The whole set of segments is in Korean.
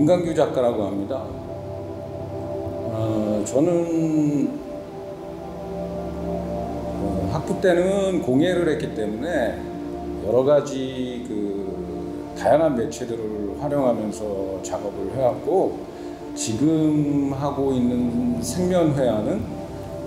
김강규 작가라고 합니다. 저는 학부 때는 공예를 했기 때문에 여러 가지 다양한 매체들을 활용하면서 작업을 해왔고, 지금 하고 있는 생면회화는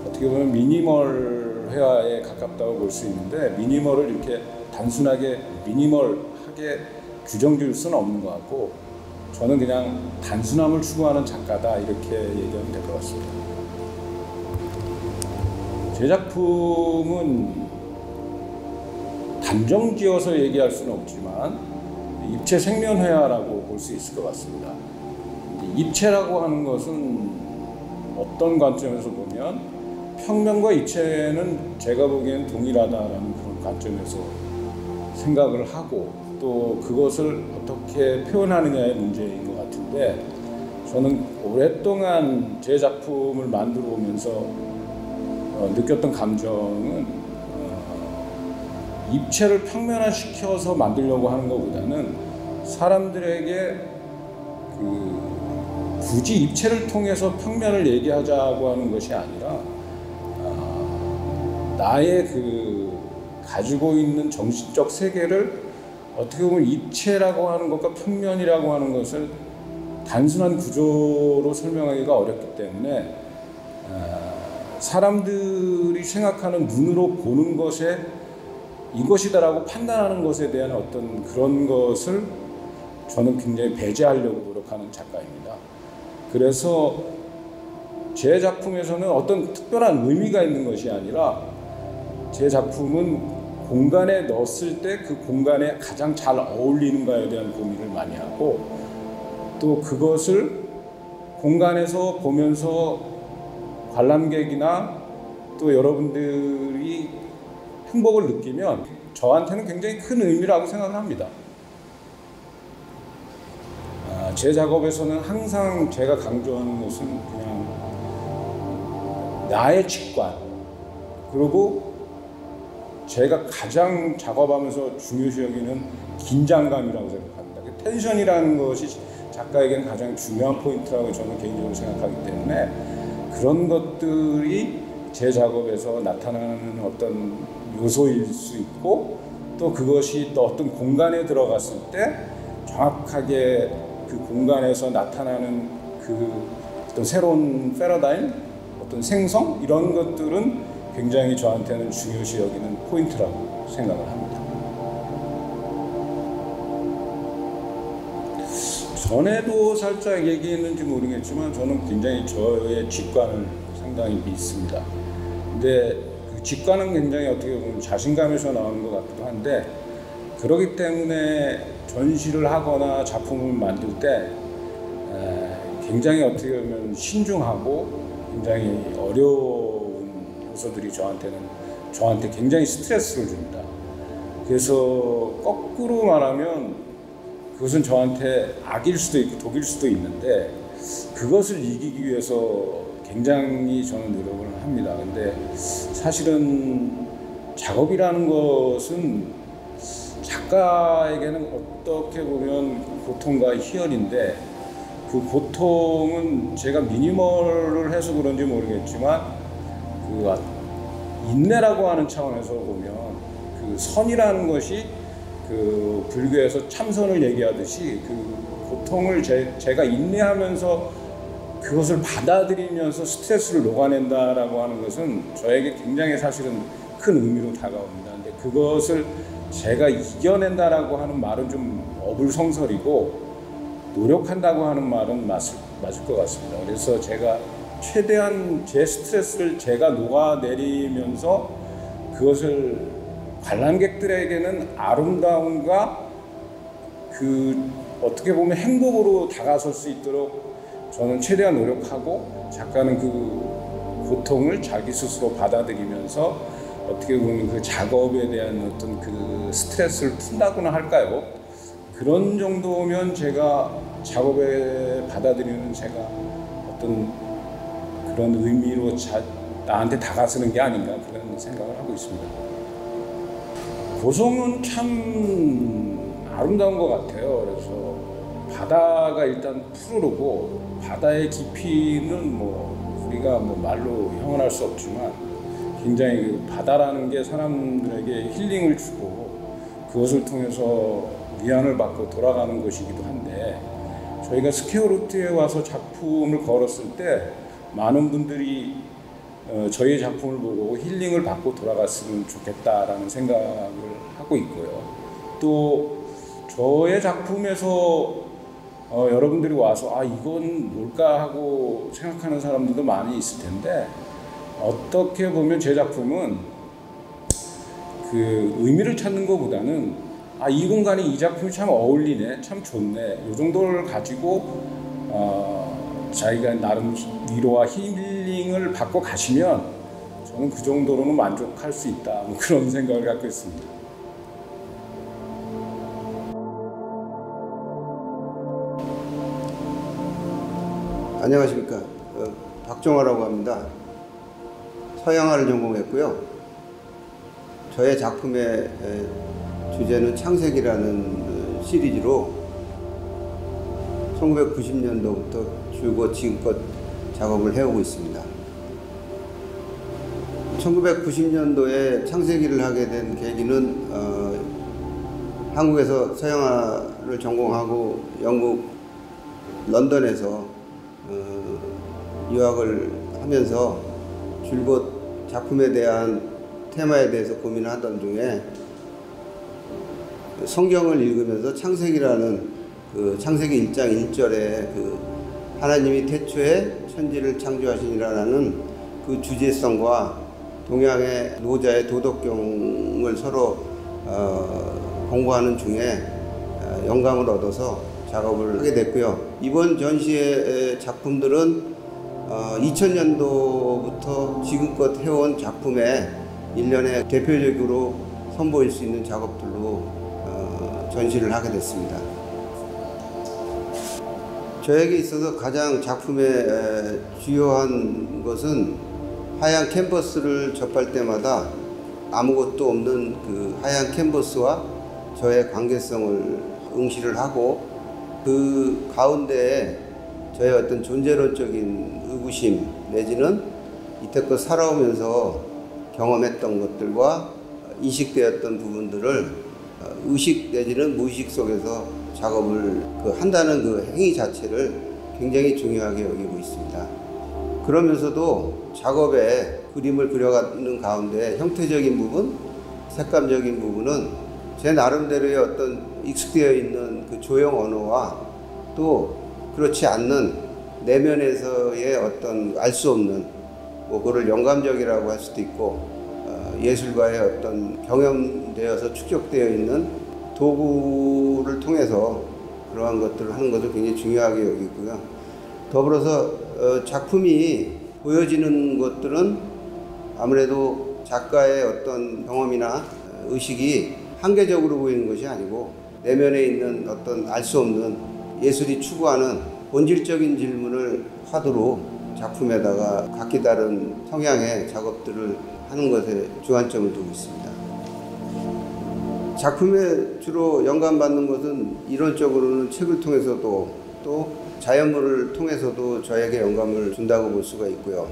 어떻게 보면 미니멀 회화에 가깝다고 볼 수 있는데, 미니멀을 이렇게 단순하게 미니멀하게 규정 지을 수는 없는 것 같고, 저는 그냥 단순함을 추구하는 작가다, 이렇게 얘기하면 될 것 같습니다. 제 작품은 단정지어서 얘기할 수는 없지만 입체 생면회화라고 볼 수 있을 것 같습니다. 입체라고 하는 것은 어떤 관점에서 보면 평면과 입체는 제가 보기엔 동일하다라는 그런 관점에서 생각을 하고, 또 그것을 어떻게 표현하느냐의 문제인 것 같은데, 저는 오랫동안 제 작품을 만들어 오면서 느꼈던 감정은 입체를 평면화시켜서 만들려고 하는 것보다는 사람들에게 굳이 입체를 통해서 평면을 얘기하자고 하는 것이 아니라 나의 가지고 있는 정신적 세계를 어떻게 보면 입체라고 하는 것과 평면이라고 하는 것을 단순한 구조로 설명하기가 어렵기 때문에 사람들이 생각하는 눈으로 보는 것에 이것이다라고 판단하는 것에 대한 어떤 그런 것을 저는 굉장히 배제하려고 노력하는 작가입니다. 그래서 제 작품에서는 어떤 특별한 의미가 있는 것이 아니라, 제 작품은 공간에 넣었을 때 그 공간에 가장 잘 어울리는가에 대한 고민을 많이 하고, 또 그것을 공간에서 보면서 관람객이나 또 여러분들이 행복을 느끼면 저한테는 굉장히 큰 의미라고 생각을 합니다. 제 작업에서는 항상 제가 강조하는 것은 그냥 나의 직관, 그리고 제가 가장 작업하면서 중요시 여기는 긴장감이라고 생각합니다. 텐션이라는 것이 작가에게는 가장 중요한 포인트라고 저는 개인적으로 생각하기 때문에, 그런 것들이 제 작업에서 나타나는 어떤 요소일 수 있고, 또 그것이 또 어떤 공간에 들어갔을 때 정확하게 그 공간에서 나타나는 어떤 새로운 패러다임, 어떤 생성, 이런 것들은 굉장히 저한테는 중요시 여기는 포인트라고 생각을 합니다. 전에도 살짝 얘기했는지 모르겠지만 저는 굉장히 저의 직관을 상당히 믿습니다. 근데 그 직관은 굉장히 어떻게 보면 자신감에서 나오는 것 같기도 한데, 그렇기 때문에 전시를 하거나 작품을 만들 때 굉장히 어떻게 보면 신중하고 굉장히 어려운 요소들이 저한테 굉장히 스트레스를 줍니다. 그래서 거꾸로 말하면 그것은 저한테 악일 수도 있고 독일 수도 있는데, 그것을 이기기 위해서 굉장히 저는 노력을 합니다. 근데 사실은 작업이라는 것은 작가에게는 어떻게 보면 고통과 희열인데, 그 고통은 제가 미니멀을 해서 그런지 모르겠지만 인내라고 하는 차원에서 보면 선이라는 것이 불교에서 참선을 얘기하듯이 고통을 제가 인내하면서 그것을 받아들이면서 스트레스를 녹아낸다라고 하는 것은 저에게 굉장히 사실은 큰 의미로 다가옵니다. 근데 그것을 제가 이겨낸다라고 하는 말은 좀 어불성설이고, 노력한다고 하는 말은 맞을 것 같습니다. 그래서 제가 최대한 제 스트레스를 제가 녹아내리면서 그것을 관람객들에게는 아름다움과 어떻게 보면 행복으로 다가설 수 있도록 저는 최대한 노력하고, 작가는 그 고통을 자기 스스로 받아들이면서 어떻게 보면 그 작업에 대한 어떤 그 스트레스를 푼다고나 할까요? 그런 정도면 제가 작업에 받아들이는 제가 어떤 그런 의미로 나한테 다가서는 게 아닌가, 그런 생각을 하고 있습니다. 고성은 참 아름다운 것 같아요. 그래서 바다가 일단 푸르르고 바다의 깊이는 뭐 우리가 뭐 말로 형언할 수 없지만 굉장히 그 바다라는 게 사람들에게 힐링을 주고 그것을 통해서 위안을 받고 돌아가는 것이기도 한데 저희가 스퀘어 루트에 와서 작품을 걸었을 때 많은 분들이 저희의 작품을 보고 힐링을 받고 돌아갔으면 좋겠다라는 생각을 하고 있고요. 또 저의 작품에서 여러분들이 와서 이건 뭘까 하고 생각하는 사람들도 많이 있을 텐데 어떻게 보면 제 작품은 그 의미를 찾는 것보다는 이 공간이 이 작품이 참 어울리네, 참 좋네, 이 정도를 가지고 자기가 나름 위로와 힐링을 받고 가시면 저는 그 정도로는 만족할 수 있다, 뭐 그런 생각을 갖고 있습니다. 안녕하십니까. 박종화라고 합니다. 서양화를 전공했고요. 저의 작품의 주제는 창세기라는 시리즈로 1990년도부터 줄곧 지금껏 작업을 해오고 있습니다. 1990년도에 창세기를 하게 된 계기는 한국에서 서양화를 전공하고 영국 런던에서 유학을 하면서 줄곧 작품에 대한 테마에 대해서 고민을 하던 중에 성경을 읽으면서 창세기라는 그 창세기 1장 1절에 그 하나님이 태초에 천지를 창조하시니라는 그 주제성과 동양의 노자의 도덕경을 서로 공부하는 중에 영감을 얻어서 작업을 하게 됐고요. 이번 전시의 작품들은 2000년도부터 지금껏 해온 작품의 일련의 대표적으로 선보일 수 있는 작업들로 전시를 하게 됐습니다. 저에게 있어서 가장 작품의 주요한 것은 하얀 캔버스를 접할 때마다 아무것도 없는 그 하얀 캔버스와 저의 관계성을 응시를 하고 그 가운데에 저의 어떤 존재론적인 의구심 내지는 이때껏 살아오면서 경험했던 것들과 인식되었던 부분들을 의식 내지는 무의식 속에서 작업을 한다는 그 행위 자체를 굉장히 중요하게 여기고 있습니다. 그러면서도 작업에 그림을 그려가는 가운데 형태적인 부분, 색감적인 부분은 제 나름대로의 어떤 익숙되어 있는 그 조형 언어와 또 그렇지 않는 내면에서의 어떤 알 수 없는 뭐 그걸 영감적이라고 할 수도 있고 예술가의 어떤 경험되어서 축적되어 있는 도구를 통해서 그러한 것들을 하는 것을 굉장히 중요하게 여기고요. 더불어서 작품이 보여지는 것들은 아무래도 작가의 어떤 경험이나 의식이 한계적으로 보이는 것이 아니고 내면에 있는 어떤 알 수 없는 예술이 추구하는 본질적인 질문을 화두로 작품에다가 각기 다른 성향의 작업들을 하는 것에 주안점을 두고 있습니다. 작품에 주로 영감받는 것은 이론적으로는 책을 통해서도 또 자연물을 통해서도 저에게 영감을 준다고 볼 수가 있고요.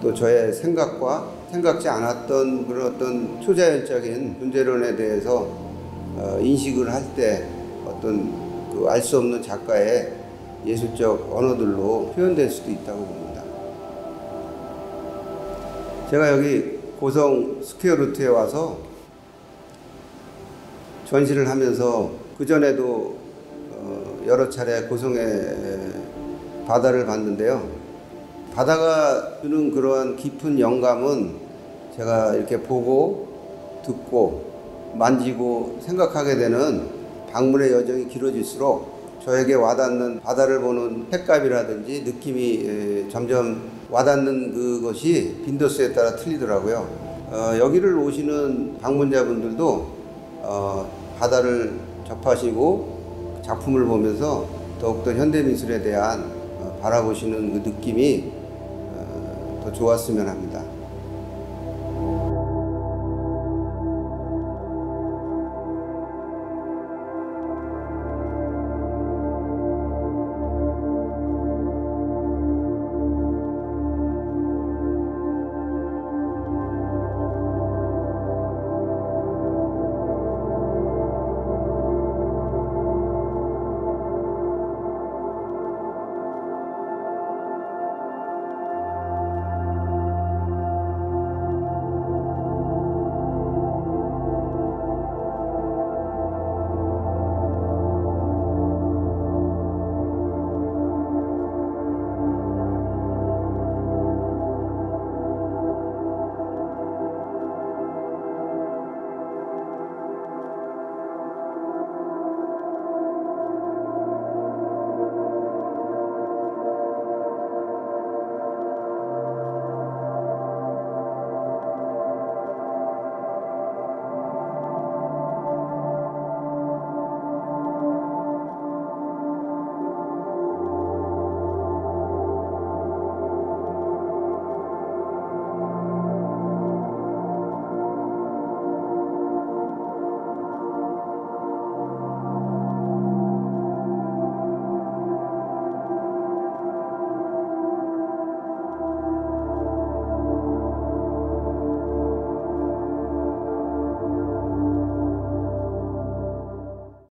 또 저의 생각과 생각지 않았던 그런 어떤 초자연적인 존재론에 대해서 인식을 할 때 어떤 그 알 수 없는 작가의 예술적 언어들로 표현될 수도 있다고 봅니다. 제가 여기 고성 스퀘어 루트에 와서 전시를 하면서 그전에도 여러 차례 고성의 바다를 봤는데요. 바다가 주는 그러한 깊은 영감은 제가 이렇게 보고 듣고 만지고 생각하게 되는 방문의 여정이 길어질수록 저에게 와닿는 바다를 보는 색감이라든지 느낌이 점점 와닿는 그것이 빈도수에 따라 틀리더라고요. 여기를 오시는 방문자분들도 바다를 접하시고 작품을 보면서 더욱더 현대미술에 대한 바라보시는 그 느낌이 더 좋았으면 합니다.